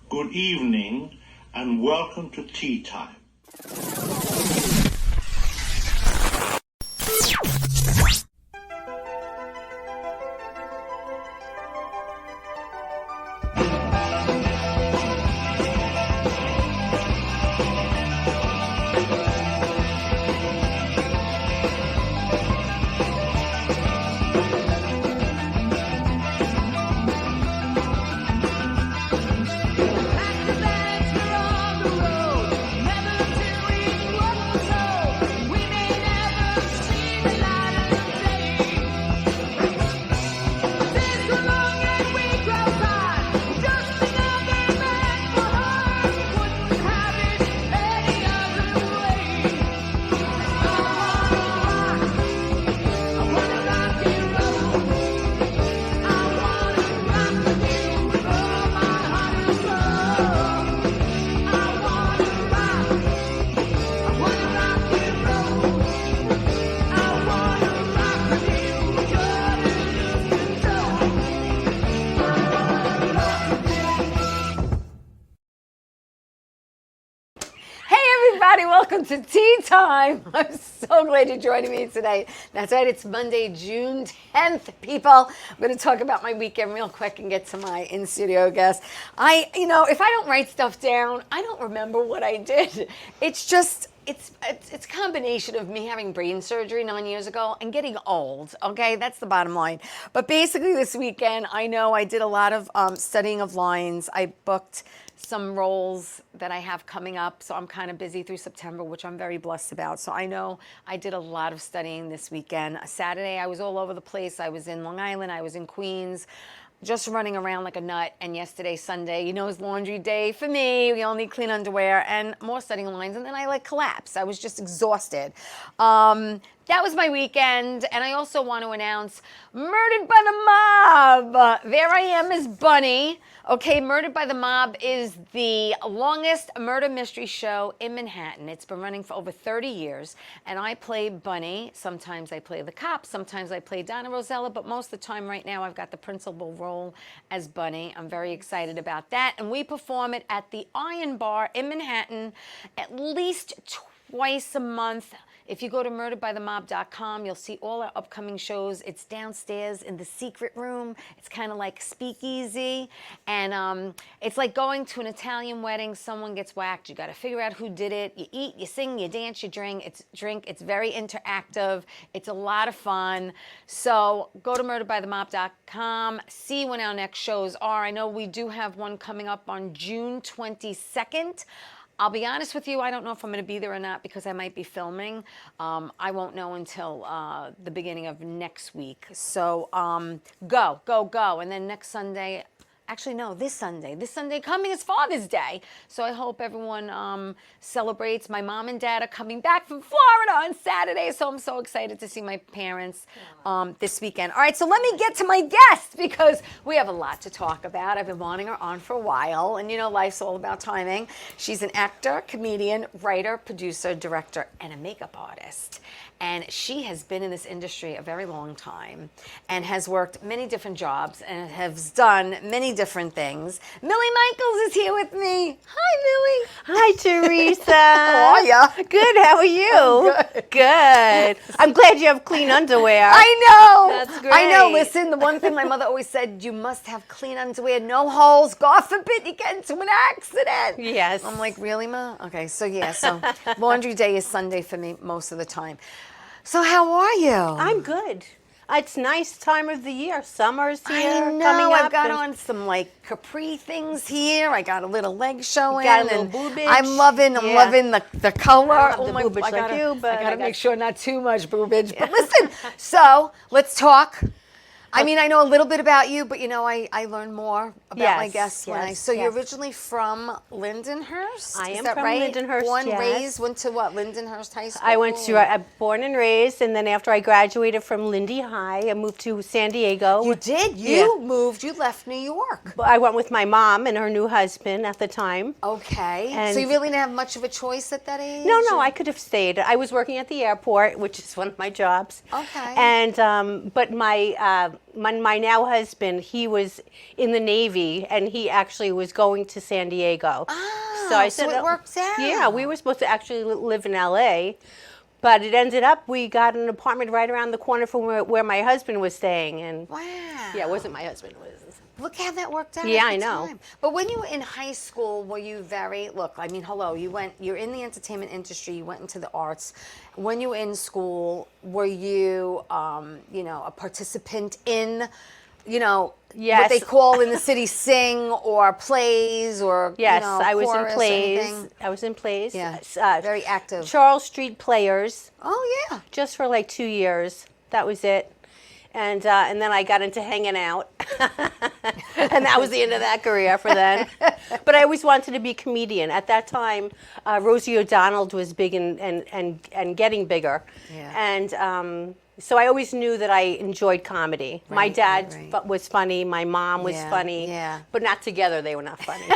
good evening, and welcome to Tea Time. Welcome to Tea Time. I'm so glad you're joining me today. That's right, it's Monday, June 10th, people. I'm going to talk about my weekend real quick and get to my in-studio guest. If I don't write stuff down, I don't remember what I did. It's a combination of me having brain surgery 9 years ago and getting old, okay? That's the bottom line. But basically this weekend, I know I did a lot of studying of lines. I booked some roles that I have coming up, so I'm kind of busy through September, which I'm very blessed about. So I know I did a lot of studying this weekend. Saturday, I was all over the place. I was in Long Island, I was in Queens, just running around like a nut. And yesterday, Sunday, is laundry day for me. We all need clean underwear and more studying lines. And then I collapsed. I was just exhausted. That was my weekend. And I also want to announce Murdered by the Mob. There I am as Bunny. Okay, Murdered by the Mob is the longest murder mystery show in Manhattan. It's been running for over 30 years, and I play Bunny. Sometimes I play the cop, sometimes I play Donna Rosella, but most of the time right now I've got the principal role as Bunny. I'm very excited about that, and we perform it at the Iron Bar in Manhattan at least twice a month. If you go to murderedbythemob.com, you'll see all our upcoming shows. It's downstairs in the secret room. It's kind of like speakeasy. And it's like going to an Italian wedding. Someone gets whacked. You got to figure out who did it. You eat, you sing, you dance, you drink. It's very interactive. It's a lot of fun. So go to murderedbythemob.com. See when our next shows are. I know we do have one coming up on June 22nd. I'll be honest with you, I don't know if I'm going to be there or not because I might be filming. I won't know until the beginning of next week. So go. And then next Sunday, actually, no, this Sunday coming is Father's Day. So I hope everyone celebrates. My mom and dad are coming back from Florida on Saturday, so I'm so excited to see my parents this weekend. All right, so let me get to my guest because we have a lot to talk about. I've been wanting her on for a while, and life's all about timing. She's an actor, comedian, writer, producer, director, and a makeup artist. And she has been in this industry a very long time and has worked many different jobs and has done many different things. Millie Michaels is here with me. Hi, Millie. Hi, Theresa. How are ya? Good. How are you? Good. I'm glad you have clean underwear. I know. That's great. I know. Listen, the one thing my mother always said, you must have clean underwear, no holes. God forbid you get into an accident. Yes. I'm like, really, Ma? Okay, so laundry day is Sunday for me most of the time. So how are you? I'm good. It's nice time of the year. Summer's here. I know. Coming up. I've got on some capri things here. I got a little leg showing. Got a little boobage. I'm loving the color. I love the boobage like you, but I gotta make sure not too much boobage. Yeah. But listen, so let's talk. I mean, I know a little bit about you, but I learn more about my guests when you're originally from Lindenhurst? I am that from right? Lindenhurst, Born, yes. raised, went to what, Lindenhurst High School? I went to, born and raised, and then after I graduated from Lindy High, I moved to San Diego. You did? You moved, you left New York. I went with my mom and her new husband at the time. Okay. And so you really didn't have much of a choice at that age? No, I could have stayed. I was working at the airport, which is one of my jobs. Okay. And, but my my now husband, he was in the Navy, and he actually was going to San Diego. Oh, So I said, it works out. Yeah, we were supposed to actually live in LA, but it ended up we got an apartment right around the corner from where my husband was staying. And Wow. yeah, it wasn't my husband. It was. Look how that worked out. Yeah, at the I know. time. But when you were in high school, were you hello, you're in the entertainment industry, you went into the arts. When you were in school, were you, a participant in, what Yes. they call in the city sing or plays or, Yes, I was in chorus or plays. anything? I was in plays. Yeah, very active. Charles Street Players, Oh, yeah. just for like 2 years. That was it. And then I got into hanging out, and that was the end of that career for then. But I always wanted to be a comedian. At that time, Rosie O'Donnell was big and getting bigger. Yeah. And so I always knew that I enjoyed comedy. My Right, dad right. was funny. My mom was Yeah, funny. yeah. But not together. They were not funny.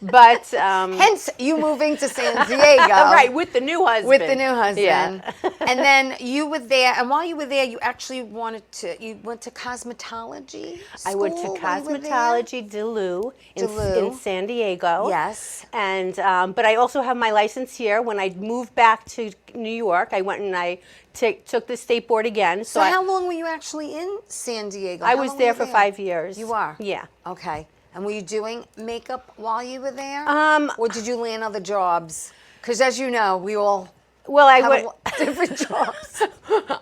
But Hence, you moving to San Diego. right, with the new husband. With the new husband. Yeah. And then you were there, and while you were there, you actually you went to cosmetology I went to school while you were there? Cosmetology Duluth in San Diego. Yes. And but I also have my license here. When I moved back to New York, I went and I took the state board again. So how long were you actually in San Diego? I How was long there were you for 5 years. You are? Yeah. Okay. And were you doing makeup while you were there? Um, or did you land other jobs? Because as you know, we all Well, I have went. different jobs.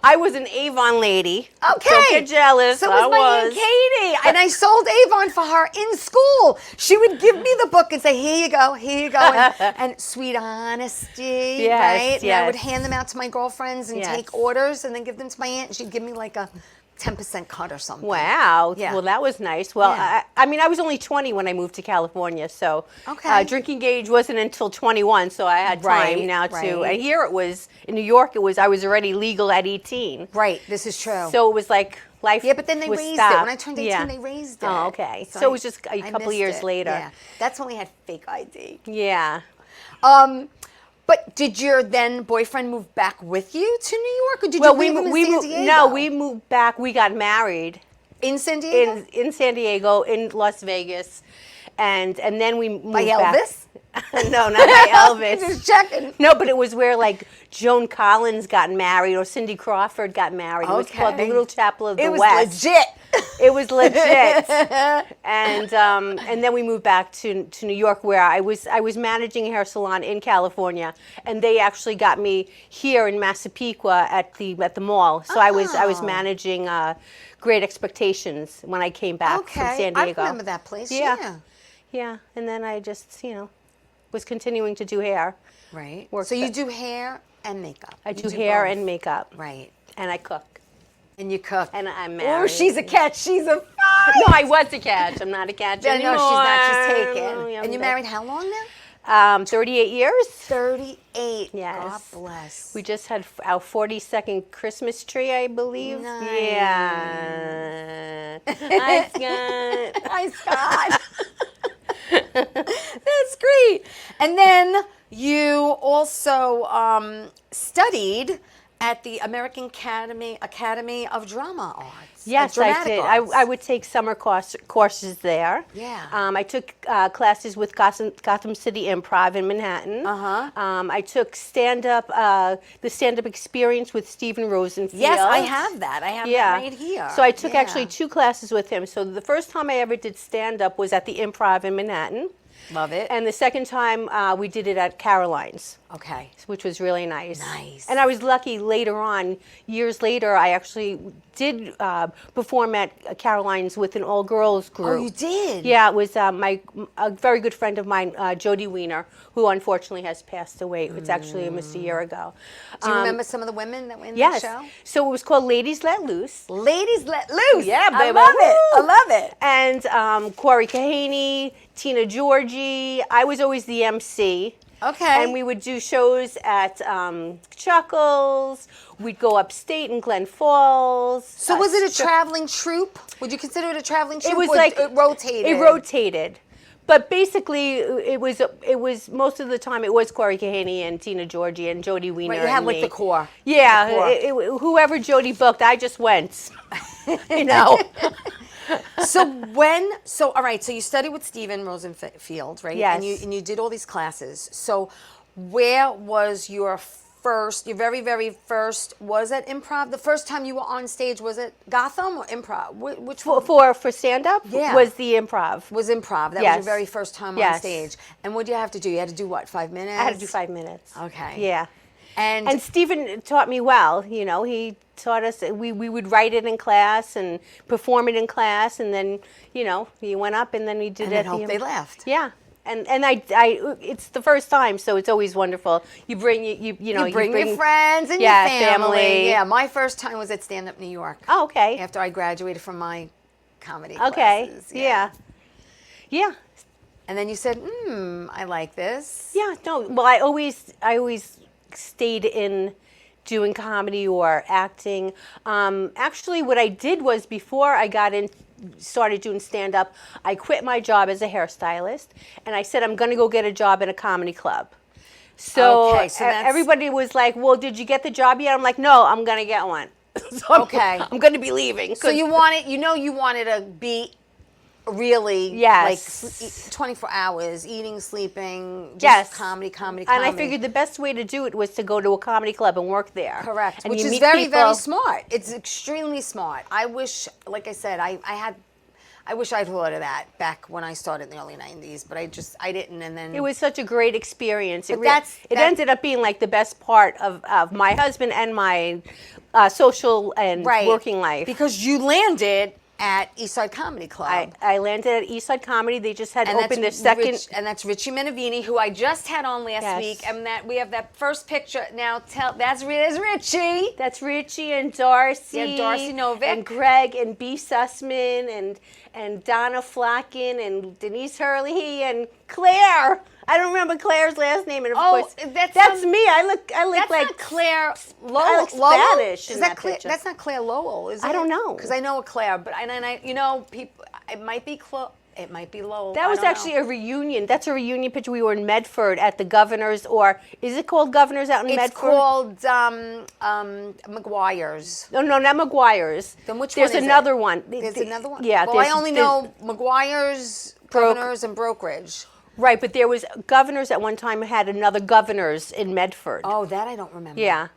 I was an Avon lady. Okay. Don't get jealous. So I was my Aunt Katie. And I sold Avon for her in school. She would give me the book and say, here you go, here you go. And sweet honesty, Yes, right? And I would yes. hand them out to my girlfriends and Yes. take orders and then give them to my aunt. And she'd give me like a 10% cut or something. Wow. Yeah. Well, that was nice. Well, Yeah. I mean, I was only 20 when I moved to California, so Okay. drinking age wasn't until 21, so I had time Right, now to. right. And here it was in New York. I was already legal at 18. Right, this is true. So it was like life. Yeah, but then they was raised it. stopped. When I turned 18, Yeah. they raised it. Oh, okay. So it was just a I couple missed years it. later. Yeah, that's when we had fake ID. Yeah. But did your then boyfriend move back with you to New York, or did Well, you leave him in San Diego? No, we moved back. We got married in San Diego. in San Diego, in Las Vegas, and then we moved By back. Elvis? No, not by Elvis. Just checking. No, but it was where like Joan Collins got married or Cindy Crawford got married. It was called the Okay. Little Chapel of the It was West. legit. It was legit. And then we moved back to New York, where I was managing a hair salon in California, and they actually got me here in Massapequa at the mall. So I was Oh. managing Great Expectations when I came back from San Diego. I remember that place. Yeah. Yeah. Yeah, and then I just was continuing to do hair. Right. Worked So you at- do hair and makeup. I You do hair both. and makeup, Right. and I cook, And you cook. and I'm Oh, married. she's a catch. She's a fight. No, I was a catch. I'm not a catch No, anymore. she's not. She's taken. Oh, yeah, And you I'm married how long now? 38 years. 38. Yes. God bless. We just had our 42nd Christmas tree, I believe. Nice. Yeah. Hi, Scott. Hi, Scott. That's great. And then you also studied at the American Academy of Drama Arts. Yes, I Dramatic did. Arts. I would take summer courses there. Yeah. I took classes with Gotham City Improv in Manhattan. Uh-huh. I took the stand-up experience with Stephen Rosenfield. Yes, I have that. I have that right here. So I took Yeah. actually 2 classes with him. So the first time I ever did stand-up was at the Improv in Manhattan. Love it. And the second time we did it at Caroline's, Okay. which was really nice. Nice. And I was lucky later on, years later, I actually did perform at Caroline's with an all-girls group. Oh, you did? Yeah, it was a very good friend of mine, Jody Weiner, who unfortunately has passed away. It's actually almost a year ago. Do you remember some of the women that were in Yes. the show? So it was called Ladies Let Loose. Ladies Let Loose. Yeah, I baby. love it. I Woo! love it. And Corey Kahaney, Tina Georgie. I was always the MC. Okay. And we would do shows at Chuckles. We'd go upstate in Glen Falls. So was it a traveling troupe? Would you consider it a traveling troupe? It was or like it rotated. It rotated, but basically it was most of the time it was Corey Kahaney and Tina Georgie and Jody Weiner. Right, you had and like me. the core. Yeah, The core. whoever Jody booked, I just went. You know. All right, so you studied with Stephen Rosenfield, right? Yes. And you did all these classes. So where was your very, very first, was it improv? The first time you were on stage, was it Gotham or improv? Which one? For stand-up Yeah. was the improv. Was improv. That was Yes. your very first time on Yes. stage. And what did you have to do? You had to do what, 5 minutes? I had to do 5 minutes. Okay. Yeah. And Stephen taught me well. He taught us. We would write it in class and perform it in class, and then he went up and then we did and it. I hope they laughed. Yeah. And I it's the first time, so it's always wonderful. You bring you bring your friends and your family. Yeah, my first time was at Stand Up New York. Oh, okay. After I graduated from my comedy Okay. classes. Yeah. Yeah. And then you said, I like this. Yeah. No. Well, I always stayed in doing comedy or acting. Actually, what I did was before I started doing stand-up, I quit my job as a hairstylist, and I said I'm going to go get a job in a comedy club. So, Okay, so that's- everybody was like, well, did you get the job yet? I'm like, no, I'm going to get one. So Okay. I'm going to be leaving. So you wanted to be really Yes. like 24 hours, eating, sleeping, just Yes. comedy. And I figured the best way to do it was to go to a comedy club and work there. Correct. And Which you is meet very, people. very smart. It's extremely smart. I wish, like I said, I wish I'd thought of that back when I started in the early 90s, but I didn't, and then... It was such a great experience. It But ended up being like the best part of my husband and my social and working life. Because you landed at Eastside Comedy Club. I landed at Eastside Comedy. They just had opened their second... And that's Richie Minervini, who I just had on last Yes. week, and that we have that first picture. Now, there's Richie. That's Richie and Darcy. Yeah, Darcy Novick. And Greg and B. Sussman and Donna Flacken and Denise Hurley and Claire. I don't remember Claire's last name, and of course that's me. I look That's like not Claire Lowell. I look Spanish Is in that that Claire? picture. That's not Claire Lowell, is it? I don't know. Because I know a Claire, but people. It might be It might be Lowell. That was actually a reunion. That's a reunion picture. We were in Medford at the Governor's, or is it called Governor's out in Medford? It's called McGuire's. No, not McGuire's. Then which There's one is another it? one. There's another one? Yeah. Well, I only know McGuire's, Governor's, and Brokerage. Right, but there was Governor's at one time had another Governor's in Medford. Oh, that I don't remember. Yeah.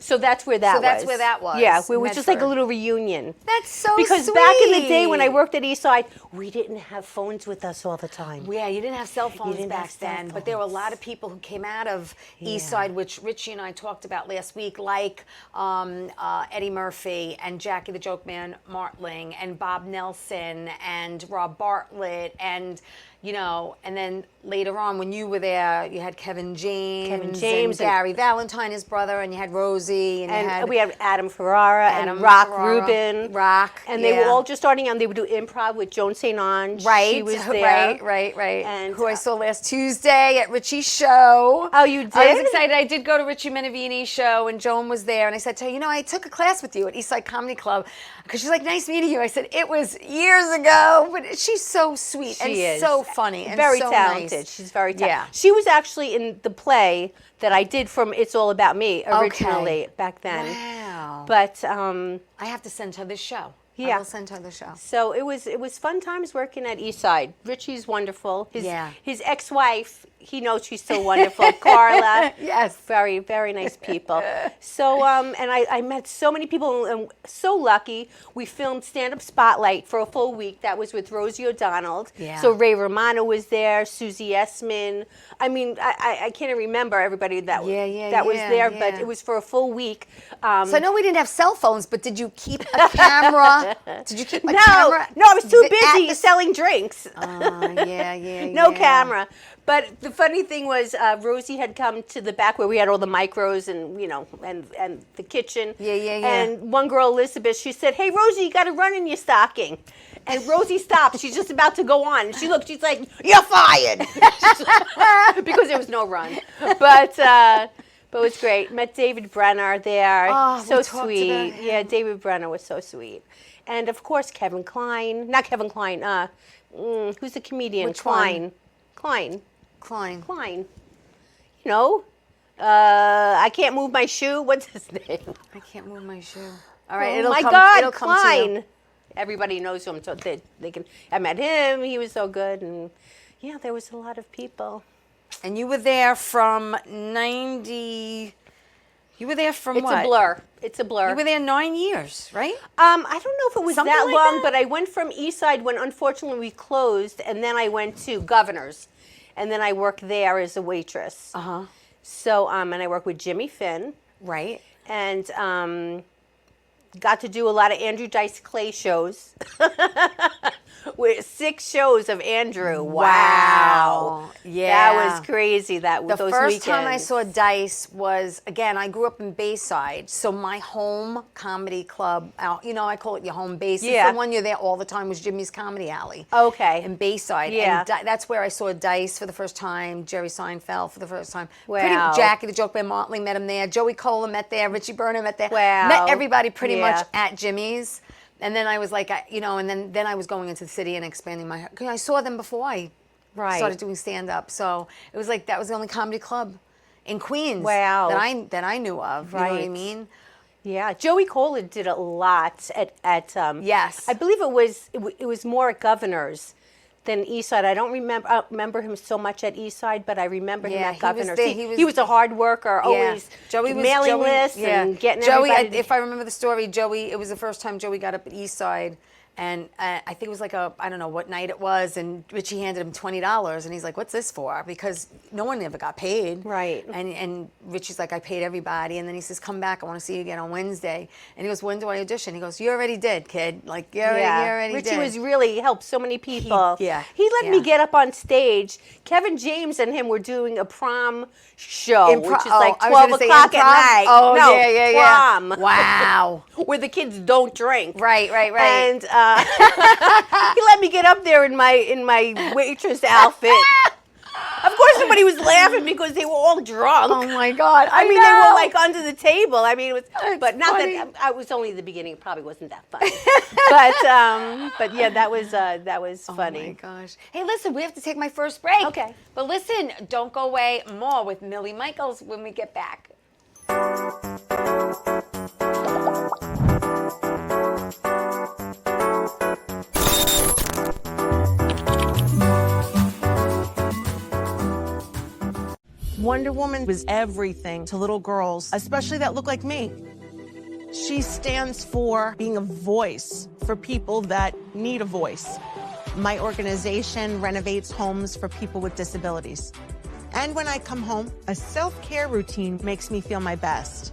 So that's where that was. So that's where that was, Yeah, it was just like a Medford. little reunion. That's so Because sweet. back in the day when I worked at Eastside, we didn't have phones with us all the time. Yeah, you didn't have cell phones didn't back have cell then, but there were a phones. lot of people who came out of Yeah. Eastside, which Richie and I talked about last week, like Eddie Murphy and Jackie the Joke Man Martling and Bob Nelson and Rob Bartlett and and then later on when you were there, you had Kevin James and Gary Valentine, his brother, and you had Rosie, and we had Adam Ferrara Adam and Rock Ferrara, Rubin. Rock, And they were yeah. all just starting out. They would do improv with Joan St. Ange. Right, She was there. right. And who I saw last Tuesday at Richie's show. Oh, you did? I was excited. I did go to Richie Minervini's show, and Joan was there. And I said to her, I took a class with you at Eastside Comedy Club. Because she's like, nice meeting you. I said, it was years ago. But she's so sweet She and is. so funny and very so talented. nice. She's very talented. Yeah. She was actually in the play that I did from It's All About Me originally back then. Wow. But I have to send her this show. Yeah. I will send her the show. so it was fun times working at Eastside. Richie's wonderful. His ex-wife, he knows she's so wonderful. Carla. Yes. Very, very nice people. So and I met so many people, and so lucky. We filmed Stand Up Spotlight for a full week. That was with Rosie O'Donnell. Yeah. So Ray Romano was there, Susie Essman. I mean, I can't remember everybody that was there, but it was for a full week. So I know we didn't have cell phones, but did you keep a camera? Did you keep a camera? No, I was too busy selling drinks. Yeah. No camera. But the funny thing was, Rosie had come to the back where we had all the micros and and the kitchen. Yeah. And one girl, Elizabeth, she said, "Hey, Rosie, you got to run in your stocking." And Rosie stopped. She's just about to go on. And she looked. She's like, "You're fired," because there was no run. But it was great. Met David Brenner there. Oh, so we talked sweet. about him. Yeah, David Brenner was so sweet. And of course, Kevin Kline. Not Kevin Kline. Who's the comedian? Which one? Klein. Klein. I can't move my shoe. What's his name? I can't move my shoe. All right, Oh it'll my come. God, It'll come to you. Klein. everybody knows him, so they can. I met him. He was so good, and yeah, there was a lot of people. And you were there from 90. You were there from It's what? a blur. It's a blur. You were there 9 years, right? I don't know if it was Something that like long, that? but I went from East Side when unfortunately we closed, and then I went to Governor's, and then I worked there as a waitress. Uh-huh. So, and I worked with Jimmy Finn, Right. and got to do a lot of Andrew Dice Clay shows. With 6 shows of Andrew. Wow. Yeah. That was crazy. Those The first time I weekends. saw Dice was, again, I grew up in Bayside, so my home comedy club, I call it your home base. It's Yeah. the one you're there all the time was Jimmy's Comedy Alley. Okay. In Bayside. Yeah. And that's where I saw Dice for the first time, Jerry Seinfeld for the first time. Wow. Jackie the Joke Man Motley met him there, Joey Cola met there, Richie Burnham met there. Wow. Met everybody pretty Yeah. much at Jimmy's. And then I was like, and then I was going into the city and expanding my, I saw them before I started doing stand-up. So it was like, that was the only comedy club in Queens Wow. that I knew of. You know what I mean? Yeah, Joey Cola did a lot at Yes. I believe it was more at Governor's than East Side. I don't remember him so much at East Side, but I remember him at Governor's. He was a hard worker, always mailing lists and getting Joey, everybody. if I remember the story, Joey, it was the first time Joey got up at East Side. And I think it was like I don't know what night it was, and Richie handed him $20, and he's like, "What's this for?" Because no one ever got paid. Right. And Richie's like, "I paid everybody," and then he says, "Come back, I want to see you again on Wednesday." And he goes, "When do I audition?" He goes, "You already did, kid. Like you already Richie did." was really helped so many people. He let me get up on stage. Kevin James and him were doing a prom show, which is like 12 o'clock at night. Oh, no, yeah. prom. Wow. Where the kids don't drink. Right. And he let me get up there in my waitress outfit. Of course, somebody was laughing because they were all drunk. Oh my God! I mean, know. they were like under the table. I mean, it was, but not funny. that I was only the beginning. It probably wasn't that funny. but yeah, that was funny. Oh my gosh! Hey, listen, we have to take my first break. Okay. But listen, don't go away. More with Millie Michaels when we get back. Wonder Woman was everything to little girls, especially that look like me. She stands for being a voice for people that need a voice. My organization renovates homes for people with disabilities. And when I come home, a self-care routine makes me feel my best.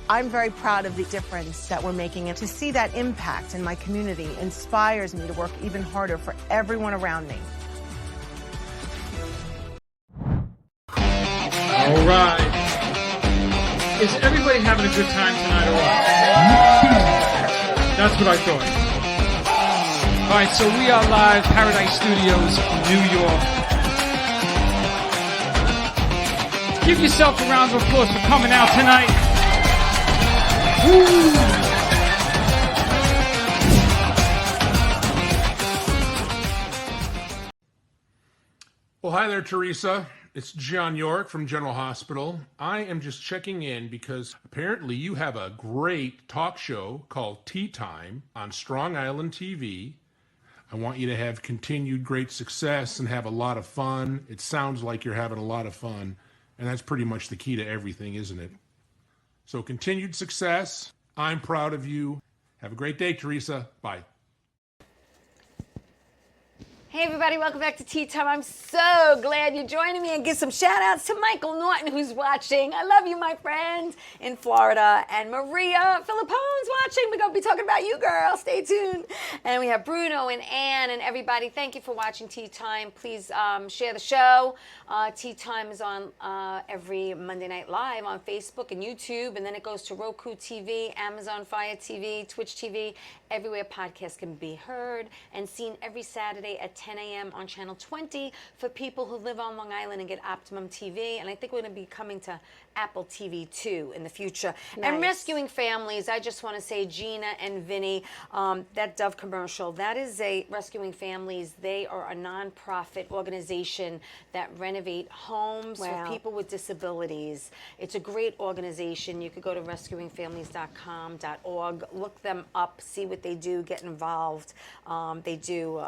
I'm very proud of the difference that we're making, and to see that impact in my community inspires me to work even harder for everyone around me. All right. Is everybody having a good time tonight or what? That's what I thought. All right, so we are live, Paradise Studios, New York. Give yourself a round of applause for coming out tonight. Woo! Well, hi there, Theresa. It's John York from General Hospital. I am just checking in because apparently you have a great talk show called Ttime on Strong Island TV. I want you to have continued great success and have a lot of fun. It sounds like you're having a lot of fun, and that's pretty much the key to everything, isn't it? So continued success. I'm proud of you. Have a great day, Theresa. Bye. Hey everybody, welcome back to Tea Time. I'm so glad you're joining me, and give some shout outs to Michael Norton who's watching. I love you, my friend, in Florida. And Maria Filippone's watching. We're going to be talking about you, girl. Stay tuned. And we have Bruno and Ann and everybody. Thank you for watching Tea Time. Please share the show. Tea Time is on every Monday Night Live on Facebook and YouTube, and then it goes to Roku TV, Amazon Fire TV, Twitch TV, everywhere podcasts can be heard and seen every Saturday at 10 a.m. on Channel 20 for people who live on Long Island and get Optimum TV. And I think we're going to be coming to Apple TV too in the future. And Rescuing Families, I just want to say, Gina and Vinny, that Dove commercial, that is a Rescuing Families. They are a nonprofit organization that renovate homes for people with disabilities. It's a great organization. You could go to rescuingfamilies.com.org, look them up, see what they do, get involved. They do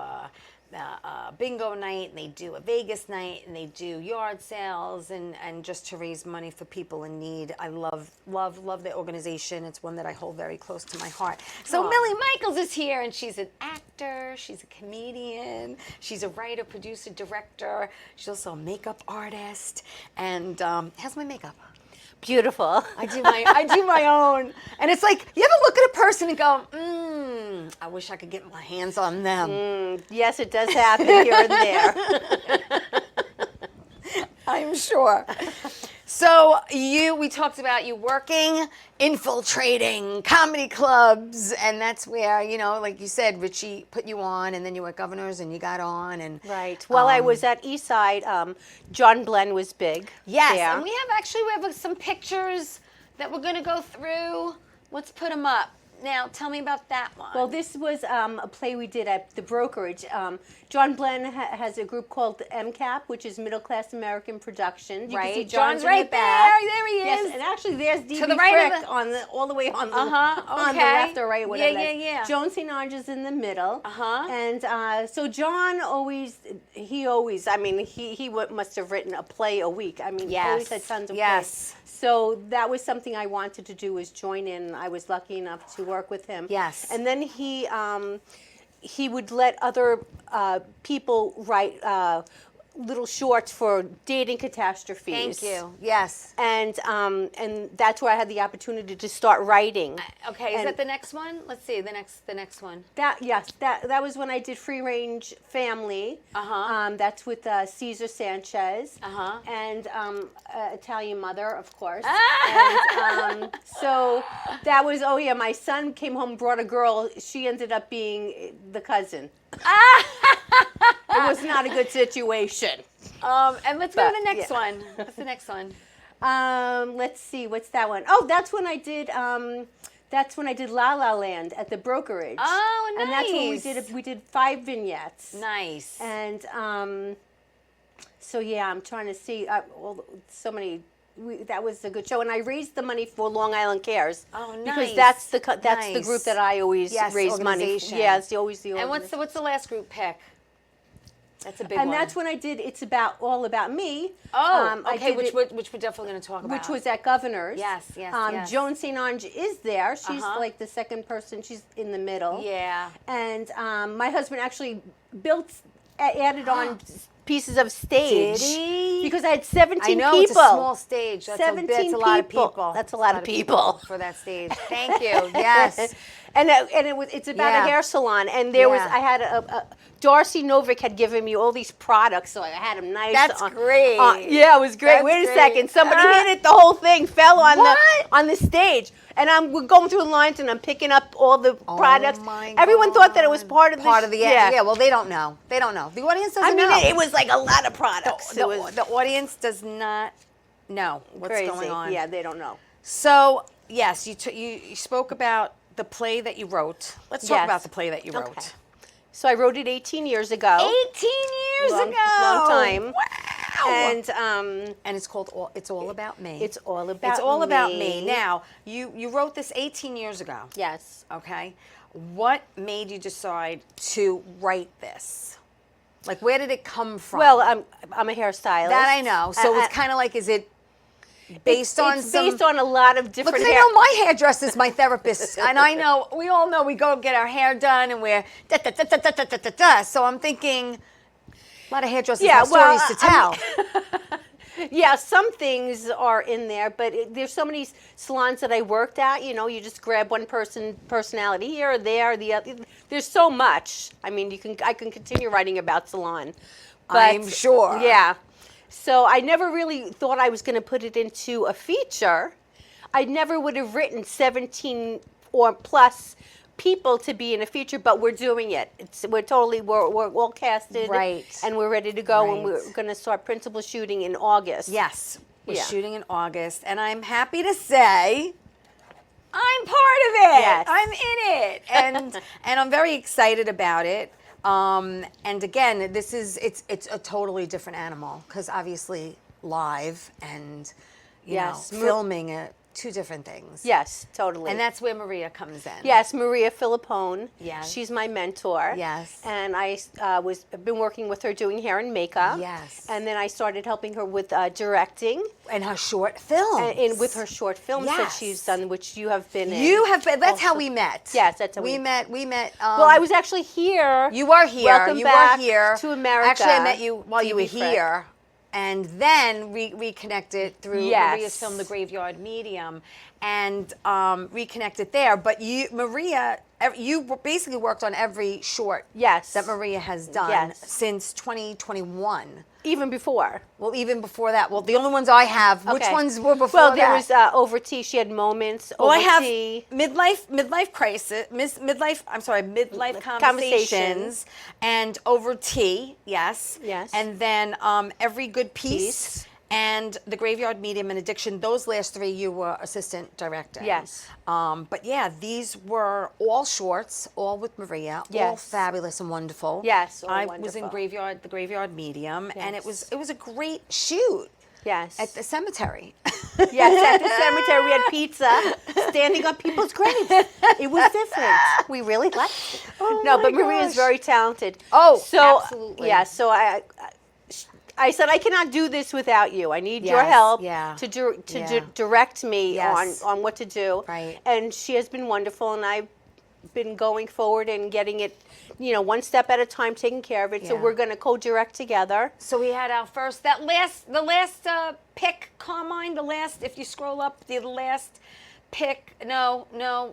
bingo night, and they do a Vegas night, and they do yard sales, and just to raise money for people in need. I love the organization. It's one that I hold very close to my heart. So Millie Michaels is here, and she's an actor, she's a comedian, she's a writer, producer, director. She's also a makeup artist. And how's my makeup? Beautiful. I do my own. And it's like, you ever look at a person and go, I wish I could get my hands on them. Yes, it does happen here and there. I'm sure. So we talked about you working, infiltrating comedy clubs, and that's where, like you said, Richie put you on, and then you were at Governor's and you got on. And Right. Well, I was at Eastside. John Glenn was big. Yes, there. and we have some pictures that we're going to go through. Let's put them up. Now, tell me about that one. Well, this was a play we did at the brokerage. John Glenn has a group called the MCAP, which is Middle Class American Productions. You can see John's in right the back. there he is. Yes, and actually there's D.B. To the right Frick all the way on the, on the left or right, whatever. Yeah. Joan St. Ange is in the middle. And so John he must have written a play a week. I mean, he always had tons of plays. So that was something I wanted to do, was join in. I was lucky enough to work with him. Yes. And then he would let other people write little shorts for dating catastrophes. Thank you. Yes. And that's where I had the opportunity to start writing. Okay, is that the next one? Let's see, the next one. That was when I did Free Range Family. That's with Cesar Sanchez. And Italian Mother, of course. And so that was, my son came home, brought a girl. She ended up being the cousin. It was not a good situation. And let's go to the next one. What's the next one? Let's see. What's that one? Oh, that's when I did. That's when I did La La Land at the brokerage. Oh, nice. And that's when we did 5 vignettes. Nice. And so I'm trying to see. So many. That was a good show, and I raised the money for Long Island Cares. Oh, nice. Because that's the group that I always raise money. Yeah, it's always the. And what's the last group pick? That's a big one. And that's when I did It's All About Me. Oh, okay, which we're definitely going to talk about. Which was at Governor's. Yes. Joan St. Ange is there. She's like the second person. She's in the middle. Yeah. And my husband actually added on pieces of stage. Did he? Because I had 17 people. I know, it's a small stage. That's 17 a lot of people. That's a lot of people. For that stage. Thank you. Yes. And it's about a hair salon. And there was, I had Darcy Novick had given me all these products, so I had them nice. That's great. Yeah, it was great. That's Wait a great. second. Somebody hit it. The whole thing fell on the stage. And we're going through the lines, and I'm picking up all the products. My Everyone God. thought that it was part of the Yeah, well, they don't know. They don't know. The audience doesn't know. It was like a lot of products. The audience does not know what's going on. Yeah, they don't know. So, yes, you spoke about the play that you wrote. Let's talk about the play that you wrote. Okay. So I wrote it 18 years ago. 18 years ago. Long time. Wow. And it's called It's All About Me. It's all about me. It's all about me. Now, you wrote this 18 years ago. Yes. Okay. What made you decide to write this? Like, where did it come from? Well, I'm a hairstylist. That I know. So it's kind of like, is it based on a lot of different Look, I know my hairdresser is my therapist, and we all know we go get our hair done, and we're da-da-da-da-da-da-da-da. So I'm thinking, a lot of hairdressers have stories to tell. Yeah, some things are in there, but there's so many salons that I worked at. You just grab one personality here or there, the other. There's so much. I mean, I can continue writing about salon. But, I'm sure. Yeah. So I never really thought I was going to put it into a feature. I never would have written 17 or plus people to be in a feature, but we're doing it. We're all casted, Right. and we're ready to go. And Right. we're going to start principal shooting in August. Yes, we're Yeah. shooting in August, and I'm happy to say I'm part of it. Yes. I'm in it, and I'm very excited about it. And again, it's a totally different animal because obviously live and Yes. filming it, two different things. Yes, totally. And that's where Maria comes in. Yes, Maria Filippone. Yes. She's my mentor. Yes. And I've been working with her doing hair and makeup. Yes. And then I started helping her with directing And her short films. and with her short films that Yes. she's done, which you have been in. You have been. That's how also. we met. Yes, that's how we we met. We met. Well, I was actually here. You were here. Welcome you back were here to America. Actually, I met you while you were TV Frick. here, and then reconnected through Yes. Maria's film, The Graveyard Medium, and reconnected there. But Maria, you basically worked on every short Yes. that Maria has done Yes. since 2021. Even before. Well, even before that. Well, the only ones I have. Which Okay. ones were before Well, that? there was Over Tea. She had moments. Well, Over I have Tea. midlife crisis, midlife conversations, and Over Tea, yes, Yes. and then Every Good Piece, Piece. and The Graveyard Medium and Addiction. Those last three, you were assistant director. Yes. But yeah, these were all shorts, all with Maria, all Yes. fabulous and wonderful. Yes, all I was in wonderful. The Graveyard Medium, and it Yes. was a great shoot Yes. at the cemetery. Yes, at the cemetery we had pizza, standing on people's graves. It was different. We really liked it. Oh No, my but Maria's gosh. very talented. Oh, so, absolutely. Yeah, so I said I cannot do this without you. I need your Yes, help yeah. to Yeah. direct me Yes. on what to do. Right. And she has been wonderful, and I've been going forward and getting it, one step at a time, taking care of it. So Yeah. we're going to co-direct together. So we had our first, the last pick, Carmine, if you scroll up, the last pick, no,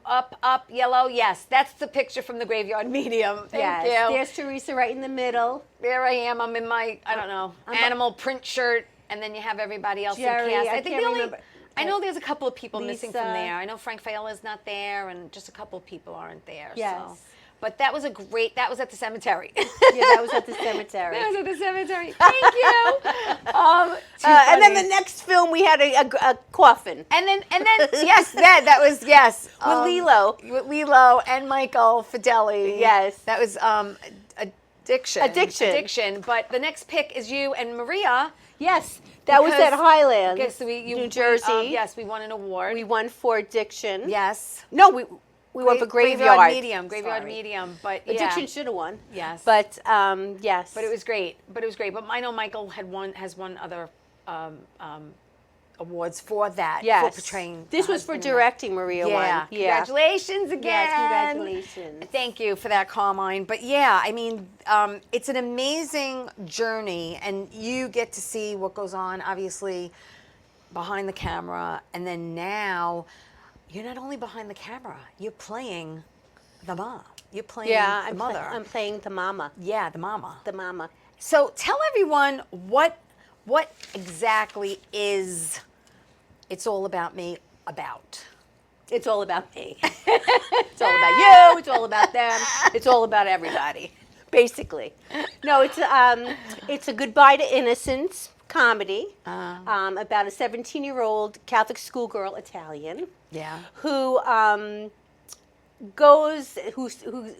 up, yellow, yes. That's the picture from The Graveyard Medium. Thank you. There's Theresa right in the middle. There I am. I'm in my, I don't know, animal print shirt, and then you have everybody else Jerry, in cast. I can't remember. I know there's a couple of people missing from Lisa. there. I know Frank Fayola's not there, and just a couple of people aren't there. Yes. So. But that was that was at the cemetery. Yeah, that was at the cemetery. That was at the cemetery. Thank you. And then the next film we had a coffin And then yes, that was yes with Lilo. with Lilo and Michael Fideli. Yes. that was addiction. Addiction. But the next pick is you and Maria. Yes, that was Because- at Highlands, Yes, New Jersey. yes, we won an award. We won for Addiction. yes. No, we won for Graveyard. Graveyard Sorry. Medium. But Addiction yeah. should have won. Yes. But yes. But it was great. But I know Michael has won other awards for that. yes. For portraying. This the was for husband in that. directing. Maria Yeah. won. Yeah. Congratulations again. Yes, congratulations. Thank you for that, Carmine. But yeah, I mean, it's an amazing journey, and you get to see what goes on, obviously, behind the camera. And then now, you're not only behind the camera, you're playing the mom. You're playing Yeah, the I'm mother. I'm playing the mama. Yeah, the mama. The mama. So tell everyone what exactly is It's All About Me about. It's all about me. It's all about you. It's all about them. It's all about everybody, basically. No, it's a goodbye to innocence comedy about a 17-year-old Catholic schoolgirl Italian Yeah. who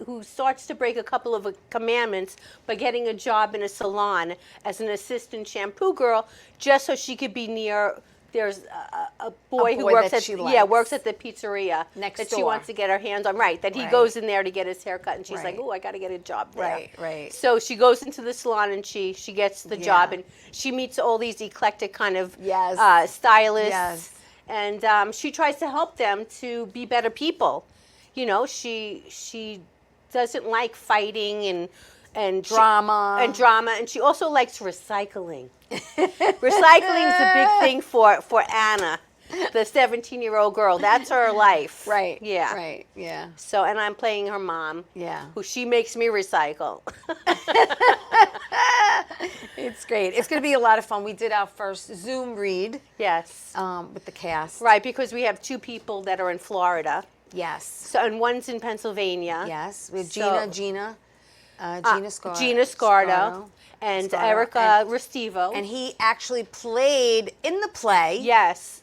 who starts to break a couple of commandments by getting a job in a salon as an assistant shampoo girl, just so she could be near. There's a boy who boy works that at she likes. works at the pizzeria Next that she door. wants to get her hands on. Right, that he Right. goes in there to get his hair cut, and she's like, Right. "Oh, I got to get a job there." Right, right. So she goes into the salon and she gets the Yeah. job, and she meets all these eclectic kind of Yes. stylists, Yes. and she tries to help them to be better people. You know, she doesn't like fighting and Drama. and she also likes recycling. Recycling is a big thing for Anna, the 17-year-old girl. That's her life. Right. Yeah. Right. Yeah. So, and I'm playing her mom. Yeah. Who she makes me recycle. It's great. It's going to be a lot of fun. We did our first Zoom read Yes. with the cast. Right, because we have two people that are in Florida. Yes. So, and one's in Pennsylvania. Yes. We have So- Gina Scardo. Gina Scardo and Scardo. Erica Restivo. And he actually played in the play yes.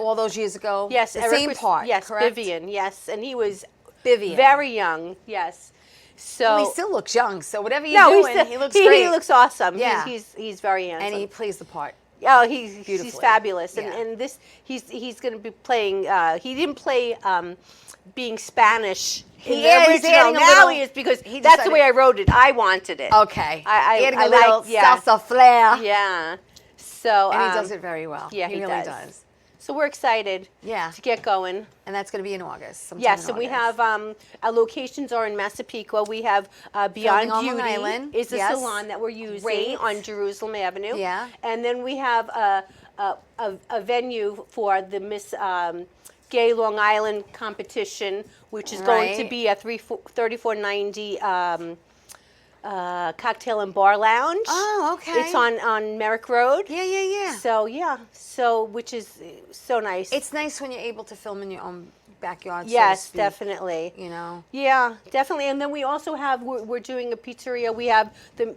all those years ago. Yes. The Eric same part, Yes, correct? Vivian. Yes. And he was Vivian. very young. Yes. So Well, he still looks young, so whatever you're no, doing, he looks great. He looks awesome. Yeah. He's very handsome. and he plays the part. Oh, he's Beautifully. fabulous, Yeah. and this he's going to be playing. He didn't play being Spanish in the he's original. adding a Now little- he is because he that's the decided- way I wrote it. I wanted it. Okay. I Adding a I little like, yeah. salsa flair. Yeah. So And he does it very well. Yeah, he he really does. So we're excited. Yeah. To get going. And that's going to be in August. sometime Yes, in and we August. have our locations are in Massapequa. We have Beyond Filming on Long Beauty Island. is the Yes. salon that we're using Great. on Jerusalem Avenue. Yeah. And then we have a venue for the Miss Gay Long Island competition, which is going to Right. be at 3490 Cocktail and Bar Lounge. Oh, okay. It's on Merrick Road. Yeah, yeah, yeah. So which is so nice. It's nice when you're able to film in your own backyard. yes, so to speak, definitely. You know. Yeah, definitely. And then we also have we're doing a pizzeria. We have the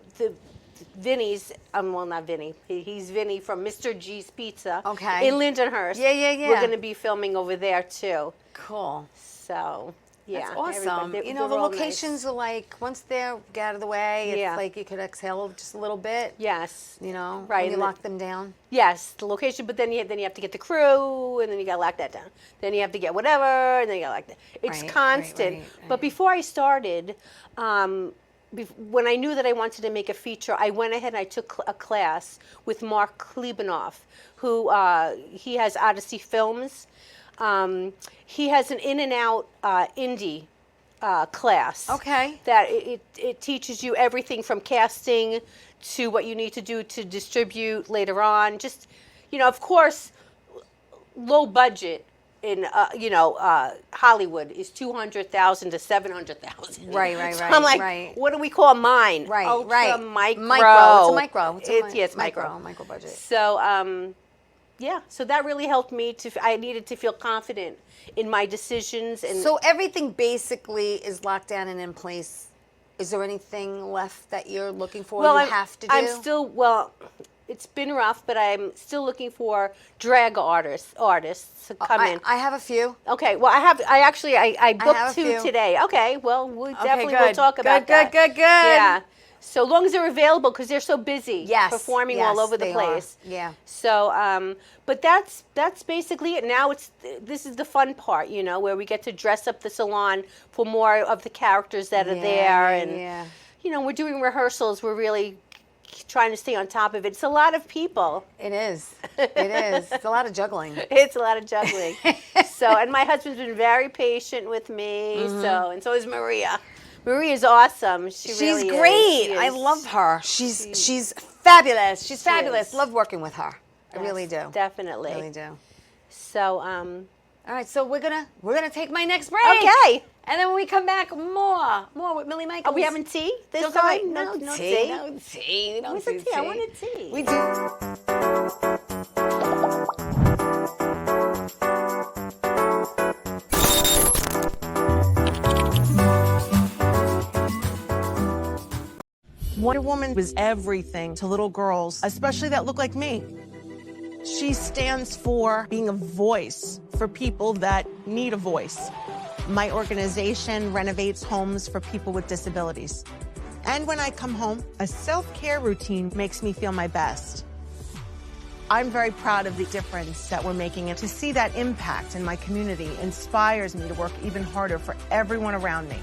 Vinny's. Well, not Vinny. He's Vinny from Mr. G's Pizza. Okay. In Lindenhurst. Yeah, yeah, yeah. We're going to be filming over there too. Cool. So yeah, That's awesome. everybody- You know, the they're all locations are like, once they're get out of the way, it's Yeah. like you could exhale just a little bit. Yes. You know, Right, when you and lock them down. Yes, the location, but then you have to get the crew, and then you got to lock that down. Then you have to get whatever, and then you got to lock that. It's Right, constant. right. But before I started, when I knew that I wanted to make a feature, I went ahead and I took a class with Mark Klebanoff, who he has Odyssey Films. He has an in and out indie class. Okay. That it teaches you everything from casting to what you need to do to distribute later on. Just, of course, low budget in Hollywood is $200,000 to $700,000. Right, So right, I'm like, right. what do we call mine? Right, Ultra right. micro. Micro. It's a micro. It's micro. Micro budget. So yeah, so that really helped me I needed to feel confident in my decisions and So everything basically is locked down and in place. Is there anything left that you're looking for? well, you have to do. I'm still it's been rough, but I'm still looking for drag artists to come in. I have a few. Okay, well, I booked have a 2 few. today. Okay, well, we definitely will good. talk about that. Good. Yeah, so long as they're available, because they're so busy. Yes, performing all yes, over the they place. are. Yeah. So, but that's basically it. Now this is the fun part, where we get to dress up the salon for more of the characters that are there, and we're doing rehearsals. We're really trying to stay on top of it. It's a lot of people. It is. It is. It's a lot of juggling. It's a lot of juggling. And my husband's been very patient with me. Mm-hmm. So is Maria. Maria's awesome. She's really great. is. She I is. love her. She's fabulous. She's fabulous. is. Love working with her. I Yes, really do. Definitely. I really do. So All right, so we're gonna take my next break. okay. And then when we come back, more with Millie Michaels. Are we having tea this Don't come back. time? No tea. No tea. We don't Where's do the tea? I wanted tea. We do. Wonder Woman was everything to little girls, especially that look like me. She stands for being a voice for people that need a voice. My organization renovates homes for people with disabilities. And when I come home, a self-care routine makes me feel my best. I'm very proud of the difference that we're making, and to see that impact in my community inspires me to work even harder for everyone around me.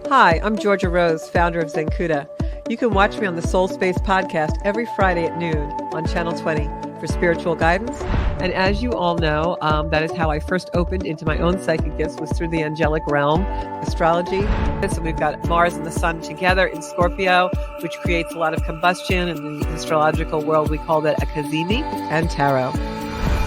Hi, I'm Georgia Rose, founder of Zenkuda. You can watch me on the Soul Space podcast every Friday at noon on Channel 20 for spiritual guidance. And as you all know, that is how I first opened into my own psychic gifts, was through the angelic realm, astrology. So we've got Mars and the Sun together in Scorpio, which creates a lot of combustion. In the astrological world, we call that a kazemi, and tarot.